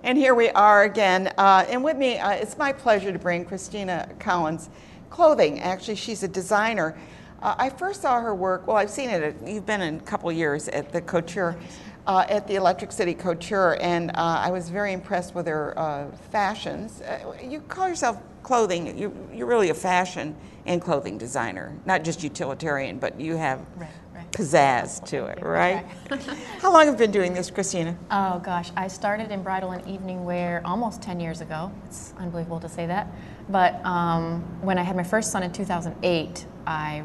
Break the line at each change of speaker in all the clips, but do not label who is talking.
And here we are again. And with me, it's my pleasure to bring Kristina Collins clothing. Actually, she's a designer. I first saw her work, well, I've seen it, you've been in a couple years at the Couture, at the Electric City Couture, and I was very impressed with her fashions. You call yourself clothing, you're really a fashion and clothing designer, not just utilitarian, but you have pizzazz to it, right? How long have you been doing this, Kristina?
Oh gosh, I started in bridal and evening wear almost 10 years ago. It's unbelievable to say that. But when I had my first son in 2008, I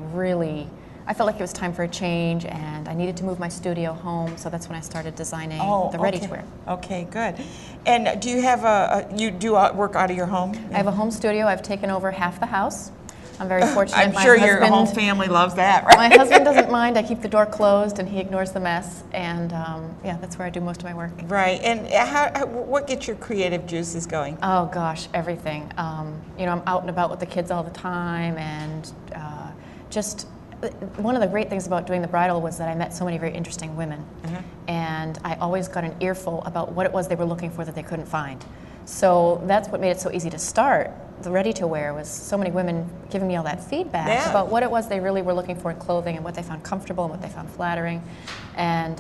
felt like it was time for a change, and I needed to move my studio home, so that's when I started designing the ready-to-wear.
Okay, good. And do you have you do work out of your home?
I have a home studio. I've taken over half the house. I'm very fortunate.
I'm sure your whole family loves that, right?
My husband doesn't mind. I keep the door closed, and he ignores the mess, and yeah, that's where I do most of my work.
Right. And what gets your creative juices going?
Oh gosh, everything. You know, I'm out and about with the kids all the time, and just one of the great things about doing the bridal was that I met so many very interesting women, and I always got an earful about what it was they were looking for that they couldn't find. So that's what made it so easy to start the ready-to-wear, was so many women giving me all that feedback about what it was they really were looking for in clothing and what they found comfortable and what they found flattering. And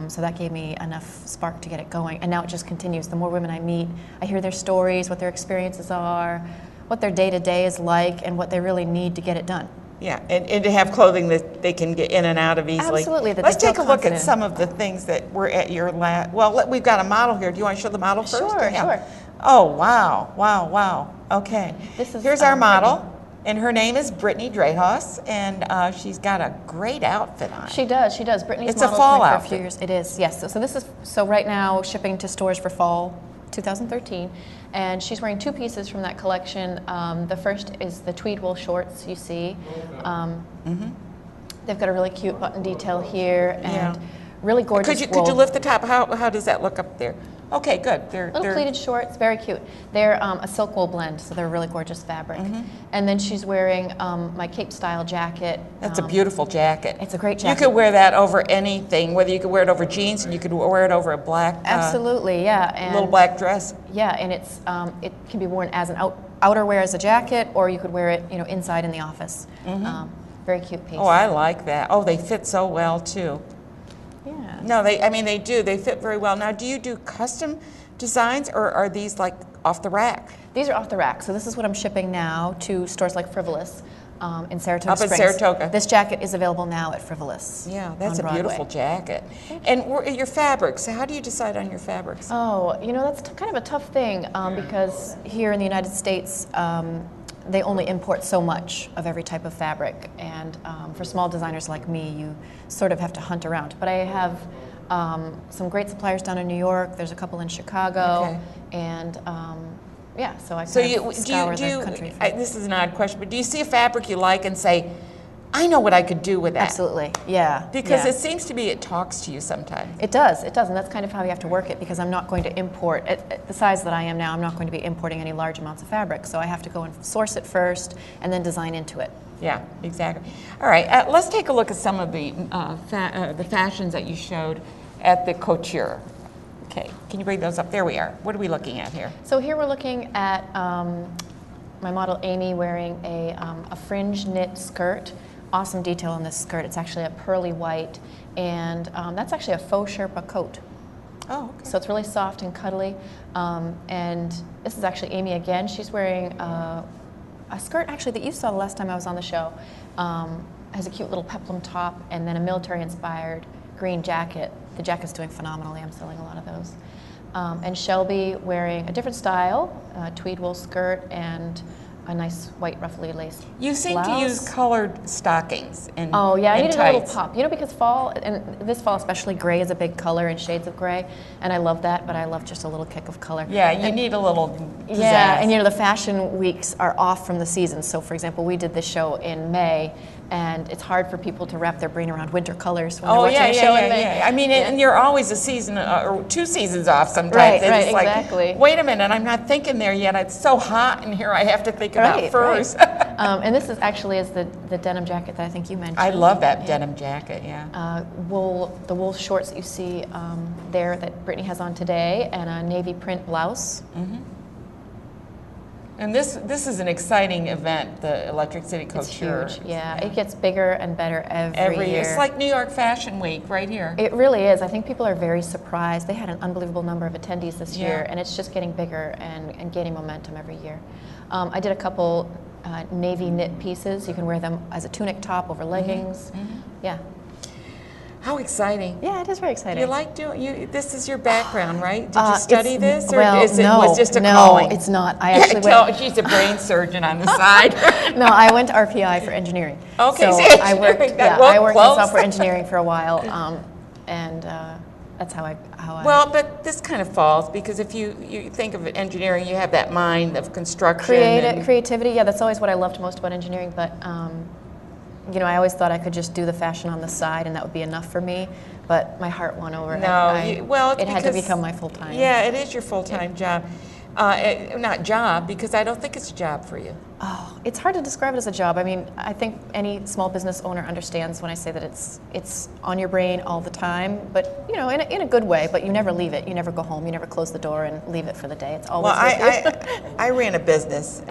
so that gave me enough spark to get it going. And now it just continues. The more women I meet, I hear their stories, what their experiences are, what their day-to-day is like, and what they really need to get it done.
Yeah, and to have clothing that they can get in and out of easily.
Absolutely.
Let's take a look at some of the things that were at your last. Well, we've got a model here. Do you want to show the model first?
Sure.
Oh, wow, wow, wow. Okay. Here's our model, and her name is Brittany Dreyhaus, and she's got a great outfit on.
She does. Brittany's
it's a fall outfit.
For a few years. It is, yes. So this is right now shipping to stores for fall 2013, and she's wearing two pieces from that collection. The first is the tweed wool shorts you see. They've got a really cute button detail here, and really gorgeous wool.
Could you lift the top? How does that look up there? Okay, good. They're
pleated shorts, very cute. They're a silk wool blend, so they're a really gorgeous fabric. And then she's wearing my cape style jacket.
That's a beautiful jacket.
It's a great jacket.
You could wear that over anything, whether you could wear it over jeans and you could wear it over a black
absolutely, yeah, and
little black dress.
Yeah, and it can be worn as an outerwear as a jacket, or you could wear it, you know, inside in the office. Very cute piece.
Oh, I like that. Oh, they fit so well too.
Yeah.
No, they do. They fit very well. Now, do you do custom designs, or are these like off the rack?
These are off the rack. So this is what I'm shipping now to stores like Frivolous in Saratoga Springs.
Up at Saratoga.
This jacket is available now at Frivolous.
Yeah, that's a beautiful jacket. And your fabrics, how do you decide on your fabrics?
Oh, you know, that's kind of a tough thing because here in the United States, they only import so much of every type of fabric, and for small designers like me, you sort of have to hunt around. But I have some great suppliers down in New York. There's a couple in Chicago, and yeah, so I scour the country.
This is an odd question, but do you see a fabric you like and say, I know what I could do with that?
Absolutely, yeah.
Because it seems to be it talks to you sometimes.
It does, and that's kind of how you have to work it, because I'm not going to import, at the size that I am now, I'm not going to be importing any large amounts of fabric, so I have to go and source it first and then design into it.
Yeah, exactly. All right, let's take a look at some of the fashions that you showed at the Couture. Okay, can you bring those up? There we are. What are we looking at here?
So here we're looking at my model Amy wearing a fringe knit skirt. Awesome detail on this skirt. It's actually a pearly white, and that's actually a faux Sherpa coat.
Oh, okay.
So it's really soft and cuddly. And this is actually Amy again. She's wearing a skirt actually that you saw the last time I was on the show. Has a cute little peplum top and then a military-inspired green jacket. The jacket's doing phenomenally. I'm selling a lot of those. And Shelby wearing a different style, tweed wool skirt and a nice white ruffly lace
You seem
blouse.
to use colored stockings and
oh yeah, I needed
tights.
a little pop. You know, because fall, and this fall especially, gray is a big color and shades of gray, and I love that, but I love just a little kick of color.
Yeah, you need a little pizzazz.
Yeah, and you know, the fashion weeks are off from the season. So for example, we did this show in May, and it's hard for people to wrap their brain around winter colors when they're watching a show.
I mean, and you're always a season or 2 seasons off sometimes.
Right,
and it's
exactly.
Like, wait a minute, I'm not thinking there yet. It's so hot in here. I have to think about furs.
Right. And this is actually the denim jacket that I think you mentioned.
I love that denim jacket. Yeah.
The wool shorts that you see there that Brittany has on today, and a navy print blouse.
Mm-hmm. And this is an exciting event, the Electric City Couture.
It's huge, yeah. It gets bigger and better every year.
It's like New York Fashion Week right here.
It really is. I think people are very surprised. They had an unbelievable number of attendees this year, and it's just getting bigger and gaining momentum every year. I did a couple navy knit pieces. You can wear them as a tunic top over leggings. Mm-hmm. Yeah.
How exciting!
Yeah, it is very exciting.
You like doing this is your background, right? Did you study this, or
was just a
calling?
No, it's not. I actually
she's a brain surgeon on the side.
No, I went to RPI for engineering.
Okay,
so I worked in software engineering for a while, and that's how I.
Well, but this kind of falls because if you think of engineering, you have that mind of construction.
Creativity. Yeah, that's always what I loved most about engineering, but. You know, I always thought I could just do the fashion on the side and that would be enough for me, but my heart won over. It had to become my full-time.
Yeah, it is your full-time job. Not job, because I don't think it's a job for you.
Oh, it's hard to describe it as a job. I mean, I think any small business owner understands when I say that it's on your brain all the time, but you know, in a good way. But you never leave it. You never go home. You never close the door and leave it for the day. It's always with you.
I ran a business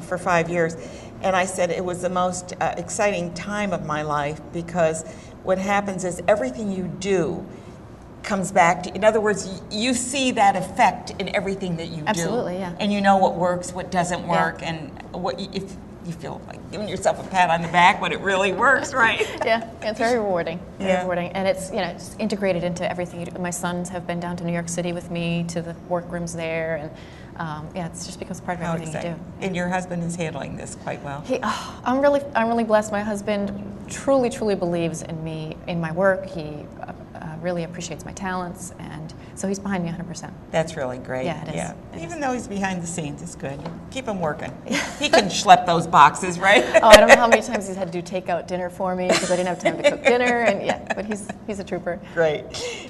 for 5 years, and I said it was the most exciting time of my life because what happens is everything you do comes back to, in other words, you see that effect in everything that you do.
Absolutely, yeah.
And you know what works, what doesn't work, and what if you feel like giving yourself a pat on the back when it really works, right?
Yeah, it's very rewarding. Very rewarding, and it's it's integrated into everything you do. My sons have been down to New York City with me to the workrooms there, and it's just becomes part of everything you do.
And your husband is handling this quite well.
I'm really blessed. My husband truly believes in me, in my work. He really appreciates my talents, and so he's behind me 100%.
That's really great.
Yeah, it is.
Yeah. Even though he's behind the scenes, it's good. Keep him working. He can schlep those boxes, right?
I don't know how many times he's had to do takeout dinner for me because I didn't have time to cook dinner, and but he's a trooper.
Great.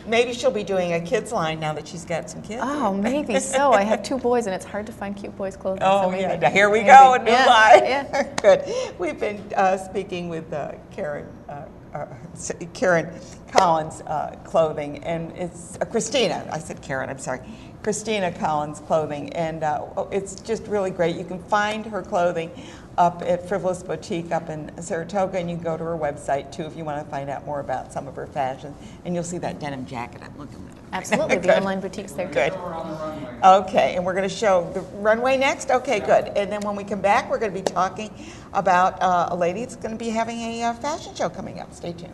Maybe she'll be doing a kids line now that she's got some kids.
Oh, maybe so. I have 2 boys, and it's hard to find cute boys' clothing.
Oh,
so maybe.
yeah. Now, here we go, a new line.
Yeah.
Good. We've been speaking with Karen Collins Clothing, and it's Kristina. I said Karen, I'm sorry. Kristina Collins Clothing, and it's just really great. You can find her clothing up at Frivolous Boutique up in Saratoga, and you can go to her website too if you want to find out more about some of her fashion, and you'll see that denim jacket I'm looking at.
Absolutely, the online boutiques there.
Good. Okay, and we're going to show the runway next? Okay, good. And then when we come back, we're going to be talking about a lady that's going to be having a fashion show coming up. Stay tuned.